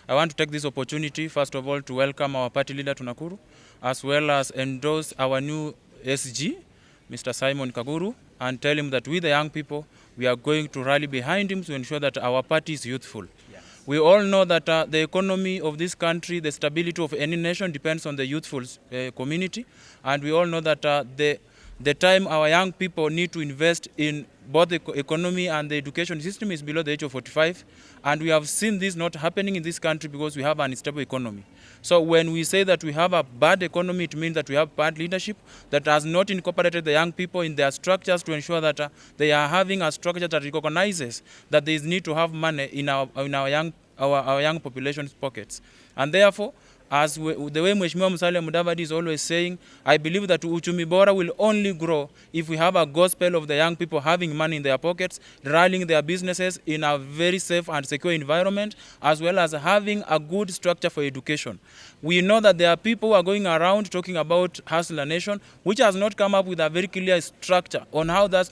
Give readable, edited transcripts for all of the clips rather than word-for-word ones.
I want to take this opportunity, first of all, to welcome our party leader to Nakuru, as well as endorse our new SG, Mr. Simon Kaguru, and tell him that we, the young people, we are going to rally behind him to ensure that our party is youthful. Yes. We all know that the economy of this country, the stability of any nation depends on the youthful community, and we all know that the time our young people need to invest in both the economy and the education system is below the age of 45. And we have seen this not happening in this country because we have an unstable economy. So when we say that we have a bad economy, it means that we have bad leadership that has not incorporated the young people in their structures to ensure that they are having a structure that recognizes that there is need to have money in our young population's pockets. And therefore, the way Mheshimiwa Musalia Mudavadi is always saying, I believe that uchumi bora will only grow if we have a gospel of the young people having money in their pockets, running their businesses in a very safe and secure environment, as well as having a good structure for education. We know that there are people who are going around talking about Hustler Nation, which has not come up with a very clear structure on how that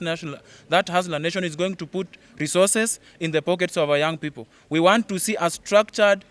Hustler Nation is going to put resources in the pockets of our young people. We want to see a structured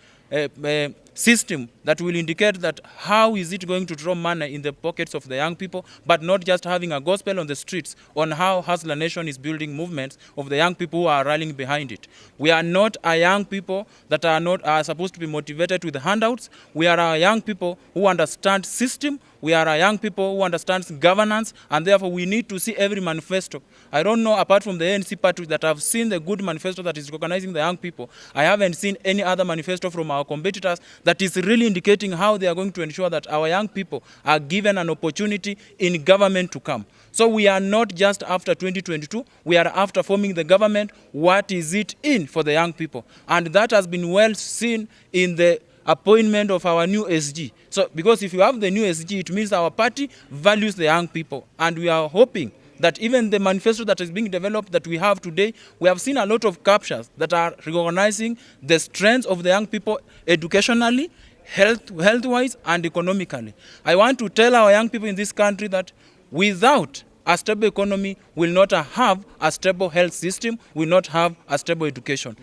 system that will indicate that how is it going to draw money in the pockets of the young people, but not just having a gospel on the streets on how Hustler Nation is building movements of the young people who are rallying behind it. We are not a young people that are supposed to be motivated with handouts. We are a young people who understand system. We are a young people who understands governance, and therefore we need to see every manifesto. I don't know, apart from the ANC party that I've seen the good manifesto that is recognizing the young people, I haven't seen any other manifesto from our competitors that is really indicating how they are going to ensure that our young people are given an opportunity in government to come. So we are not just after 2022, we are after forming the government. What is it in for the young people? And that has been well seen in the appointment of our new SG. So because if you have the new SG, it means our party values the young people. And we are hoping that even the manifesto that is being developed that we have today, we have seen a lot of captures that are recognizing the strengths of the young people educationally, health-wise, and economically. I want to tell our young people in this country that without a stable economy, will not have a stable health system, will not have a stable education.